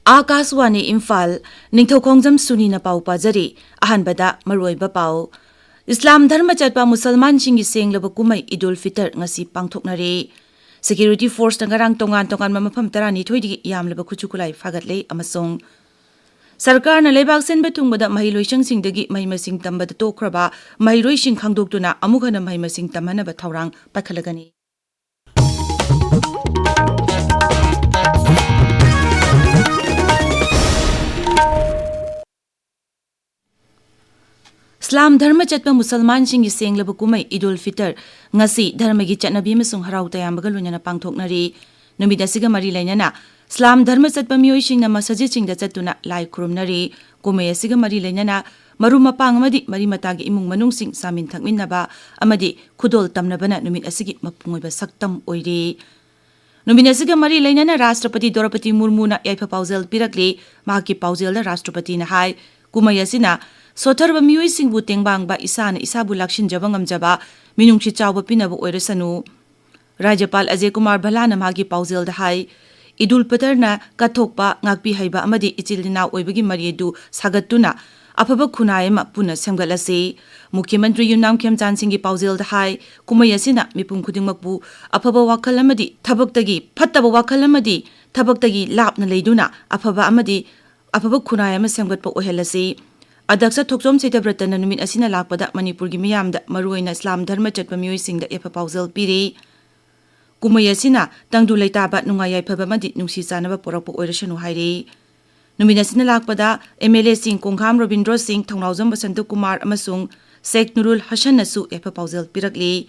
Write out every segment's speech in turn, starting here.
Akaswani Imphal Ningthoukhongjam Suni na pau pajari ahanbada maroiba pau Islam dharma chatpa Musalman singi senglaba kumai Idul Fitr ngasi pangthoknare Security Force tangarang tongan mamafam tarani thoidi yamlaba khuchukulai fagatle amasong Sarkar na lebak senba tungbada mahiloisang singdagi mahimasing tambada tokraba mahiloising khangdoktuna amukhana mahimasing tamhanaba thaurang pakhalagani Islam dharma chatpa Musalman singi senglaba kumai Idul Fitr ngasi dharmagi chatnabi amasung harau tayambaga loinana pangthoknari numid asiga mari lainana Islam dharma chatpa mioi singna masajid singda chatuna lai khurumnari kumai asiga mari lainana maru mapang amadi mari matagi imung manung sing samin thakminnaba amadi khudol tamnabana numid asigi mapungoiba saktam oiri numid asiga mari lainana Rashtrapati Draupadi Murmuna yaifa paujel pirakli mahaki paujelda Rashtrapati na hai kumai asina Sotarba mioi singbu tengbang ba isana isabu lakshin jabangam jaba minungchi chawba pinaba oirasanu Rajapal Ajay Kumar Bhalana magi paujel da hai Idul Fitr na kathokpa ngakpi haiba amadi ichilina oibagi mariedu sagatuna afaba khunai ma puna semgalase Mukhyamantri Heirangkhongjam singi paujel da hai kumai asina mipum khudingmakbu afaba wakhal amadi thabaktagi phattaba wakhal amadi thabaktagi lapna leiduna afaba khunai ama semgatpa ohelase Adaksa Thokjom Setabratana numit asina lakpada Manipuri miyamda maruaina Islam dharma chatpa mioi singda yafa paujel piri kumai asina tangdu leitaba nungai yaifaba madi nungsi chanaba porakpa oirasanu hairi numit asina lakpada MLA Singh Kongham Robindra Singh Thongnaujam Basantu Kumar amasung Sheikh Nurul Hasan nasu yafa paujel pirakli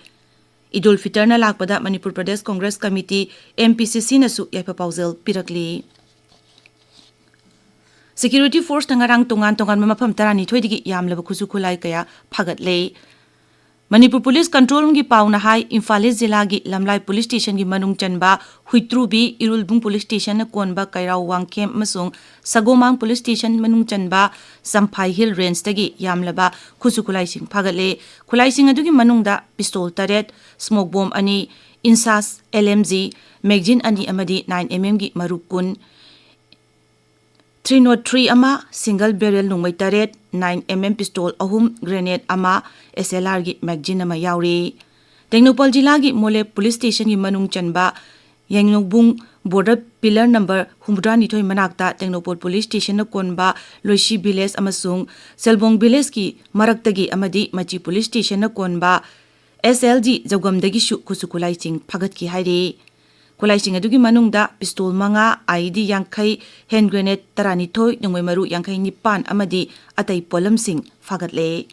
Idul Fitr na lakpada Manipur Pradesh Congress Committee MPCC nasu yafa paujel pirakli Security Force tangarang tongan mamafam tarani thoidigi yamlaba khusukhulai kaya phagatle Manipur Police Control gi pauna hai Imphal Jilla gi Lamlai Police Station gi manung chanba Huitrubi Irulbung Police Station na konba Kairau Wangkem masung Sagomang Police Station manung chanba Samphai Hill Range tagi yamlaba khusukhulai sing phagatle khulai sing adugi manungda pistol taret smoke bomb ani insas LMG magazine ani amadi 9mm gi marukun 303 ama single barrel nungmai taret 9mm pistol ahum grenade ama SLR gi magazine ama yauri Tengnopal Jilla gi Mole Police Station gi manung chanba Yangnobung border pillar number 102 manakta Tengnopal Police Station na konba Loishi Village amasung Selbong Village ki maraktagi amadi Machi Police Station na konba SLG Jawgamdagi shu khusukulai sing phagat ki hairi Kulai sing adugi manungda pistol manga ID yangkai hand grenade tarani thoi nungoi maru yangkai nipan amadi atai polam sing fagatle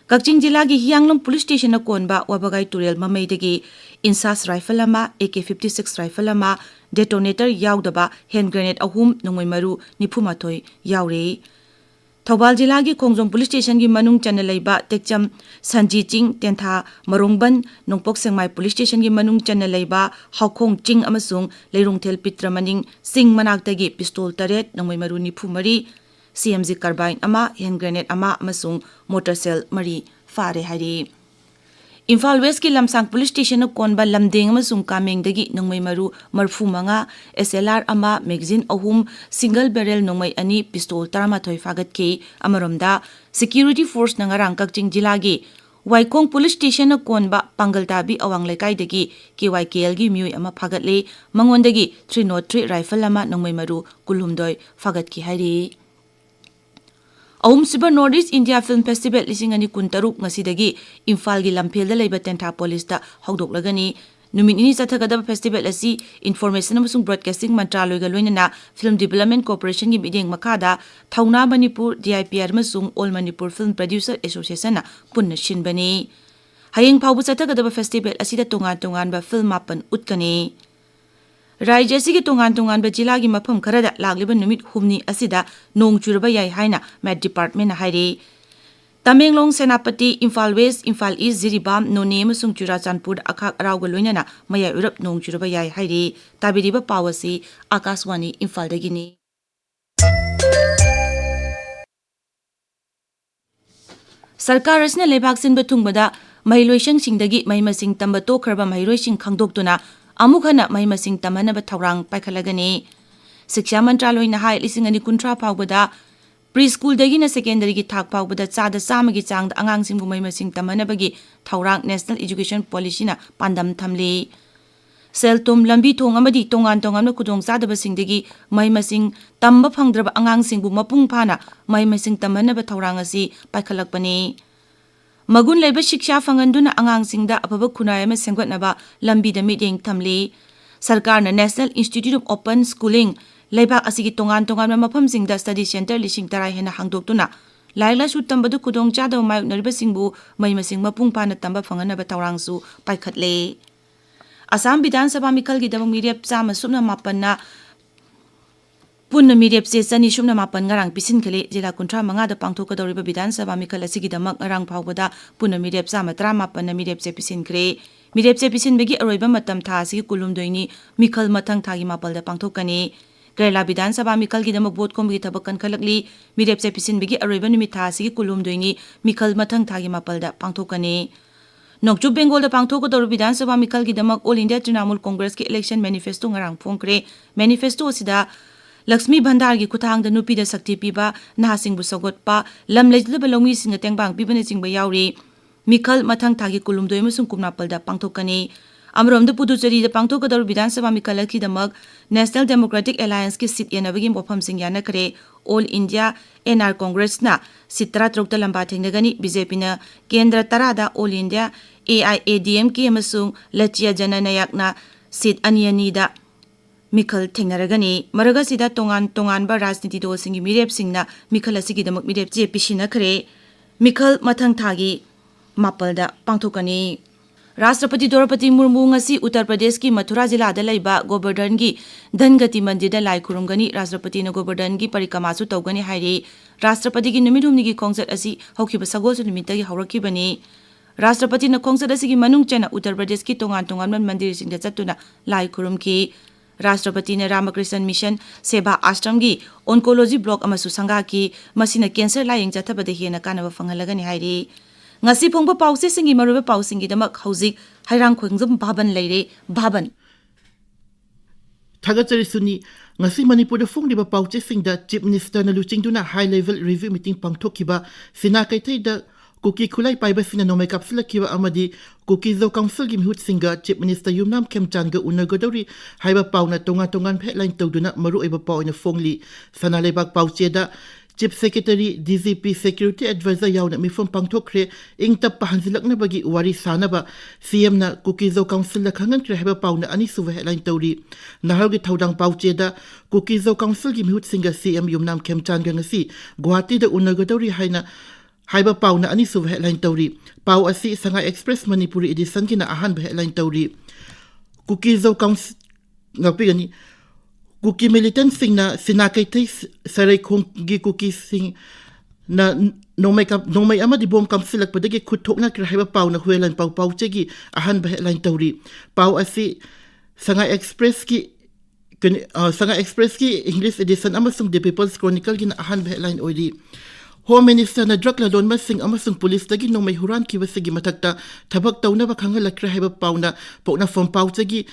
Kakching Jilla gi Hianglong Police Station na konba wabagai turel mamaidagi insas rifle ama AK56 rifle ama detonator yaudaba hand grenade ahum nungoi maru nipumathoi yaure Thobal Jilla gi Khongjam Police Station gi manung chana leiba tekcham Sanji Ching Tentha Marongban Nongpok Sengmai Police Station gi manung chana leiba Haukhong Ching amasung Leirongthel Pitra maning Sing manaktagi pistol taret nangmai maru nipu mari CMG carbine ama hand grenade ama amasung motor cell mari fare hari Imphal West ki Lamsang Police Station na konba lamdeng amasung kamengdagi nangmai maru marfu manga SLR ama magazine ahum single barrel nangmai ani pistol taramathoi fagat ke amaromda Security Force nangarang Kakching Jilla gi Waikong Police Station na konba Pangaltabi awang lekai dagi KYKL gi mioi ama phagatle mangondagi 303 rifle ama nangmai maru kulhumdoi fagat ki hairi Ahum Super Northeast India Film Festival lisingani kuntaruk ngasidagi Imphal gi Lamphel da leiba Tentha Police da hawdoklagani numit ini chathagadaba festival asi Information amasung Broadcasting Mantraloy ga loinana Film Development Corporation gi mideng makada Thauna Manipur DIPR amasung All Manipur Film Producer Association na punna shinbani hayeng phawbu chathagadaba festival asida tongan ba film mapan utkani Rajya asigi tongan ba jilla gi mafam kharada lagliba numit humni asida nong churaba yai haina Met Department na hairi Tamenglong Senapati Imphal West Imphal East Jiribam None amasung Churachandpur akhak arauga loinana maya urap nong churaba yai hairi tabiriba pawasi Akaswani Imphal dagini Sarkar asna lebak sin bathungbada mahiloisang singdagi mahimasing tamba tokhraba mahiloising khangdoktuna amukhana mahimasing tamanaba thaurang paikhalagani Siksha Mantraloyna hai lising ani kuntra paubada preschool dagina secondary gi thak paubada chada samagi changda angangsingbu mai masing tamanabagi thaurang National Education Policy na pandam thamli. Seltom lambi thong amadi tongan na kudong sadabasingdagi mai masing tamba phangdraba angangsingbu mapung phana mai masing tamanaba thaurang asi paikhalakpani. Magun leba shiksha fanganduna angangsingda apaba khunai ama senggatnaba lambi da meeting thamli. Sarkarna National Institute of Open Schooling leibak asigi tongan na mafamsingda study center lising tarai hena hangdoktuna laila su tambadu kudong chada mayuk naribasingbu mai masing mapung phana tamba phanganaba thaurangsu paikhatle. Assam Vidhan Sabha Mikal gi dabang mirep sama sumna mapanna punna mirep se chani sumna mapan ngarang pisin khale jila kuntra manga da pangthok kadoriba Vidhan Sabha Mikal asigi damak ngarang phawbada punna mirep sama 38 na mirep se pisin khre. Mirep se pisin begi aroiba matam tha asigi kulum doini Mikal mathang thagi mapal da pangthokani. Kerala Vidhan Sabha Mikal gi damak vote kombi thabakan khalakli mirep se pisin begi aroiba numit tha asigi kulum doini Mikal mathang thagi mapal da pangthokani. Nokchu Bengal da pangthok kador Vidhan Sabha Mikal gi damak All India Trinamool Congress ki election manifesto ngarang phongkre. Manifesto sida Lakshmi Bhandar gi kuthang da nupi da sakti piba nahasing bu sogotpa lam lejdaba longmi singa tengbang pibane jingba yauri Mikal mathang thagi kulum doi masung kumnapal da pangthokani. Amrom da Puducherry da pangthok kador Vidhan Sabha Mikal ki damak National Democratic Alliance ki sit yenabagi mofam sing yana kare. All India NR Congress na sitra trokta lamba thengnagani BJP na Kendra Tarada All India AIADMK amasung Lachia Jananayak na sit aniani da Mikal thengnaragani. Maraga sida tongan ba rajniti dol singi mirep singna Mikal asigi damak mirep JP sina kare. Mikal mathang thagi mapal da pangthokani. Rashtrapati Draupadi Murmu ngasi Uttar Pradesh ki Mathura jila da laiba Govardhan gi Dhangati Mandir da lai khurumgani. Rashtrapati na Govardhan gi parikama su tawgani hairi. Rashtrapati gi numit humni gi khongjat asi hokhiba sagol su numit gi haurakibani. Rashtrapati na khongjat asi gi manung chana Uttar Pradesh ki tongan mandir singda chatuna lai khurumki. Rashtrapati na Ramakrishna Mission Seva Ashram gi Oncology Block amasu sangha ki masina cancer laying chathabada hena kanaba fanghalagani hairi. Ngasi phongba pause singi maruba pausingi damak hauzik Heirangkhongjam Bhavan leire. Bhavan Thagachari Suni ngasi Manipur da phongliba pauche singda Chief Minister na luchingduna high level review meeting pangthokhiba sina kaitai da Kuki Khulai paiba sina nomai kapsulakiba amadi Kuki Zo Council gi mihut singa Chief Minister Yumnam Khemchanga unagodori haiba pauna tongan headline tawduna maru eba pauna phongli sana lebak pauche da Chief Secretary DGP Security Advisor yauna mifom pangthokre ingtap pahanzilak na bagi wari sanaba CM na Kukizo Council la khangan kre heba pauna ani suwa headline tawri nahargi thaudang pauche da Kukizo Council gi mihut singa CM Yumnam Khemchanga ngasi Guwahati da unagodori haina haiba pauna ani suwa headline tawri pau asi Sanga Express Manipuri edition ki na ahan headline tawri Kukizo Council ngapigani Kuki militant sing na sinakai tay saray kong gi kuki sing na nomay ama di bom kamsilak padagi kutok na kirahaiba pau na huelan pau chegi ahan bahelan tawri pau asi Sanga Express ki English edition amasung The People's Chronicle gi na ahan bahelan oidi Home Minister na drug ladon masing amasung police dagi nomay huran ki wasigi matakta tabak taw na bakanga lakirahaiba pau na pok na from pau chegi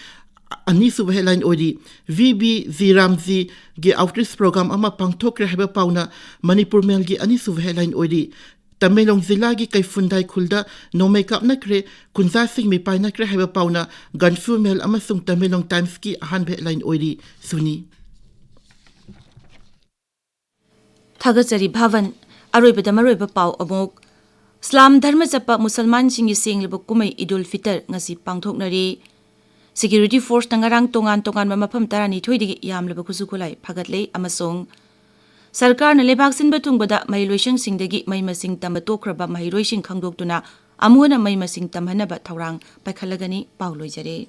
ani su headline odi VB Ziramzi gi outreach program ama pangthok rehba pauna Manipur mel gi ani su headline odi Tamelong zila gi kai fundai khulda no makeup na kre kunza sing mi pai na kre heba pauna ganfu mel ama sung Tamelong Times ki ahan headline odi Suni Thagachari Bhavan aroiba pau amok Islam dharma chapa Musalman singi sengleba kumai Idul Fitr ngasi pangthoknari Security Force tangarang tongan mafam tarani thoidigi yamleba kusukulai phagatle amasong Sarkar na lebak sin batungbada mahiloising singdagi maimasing tamba tokraba mahiloising khangdoktuna amuana maimasing tamhanaba thaurang paikhalagani pauloijare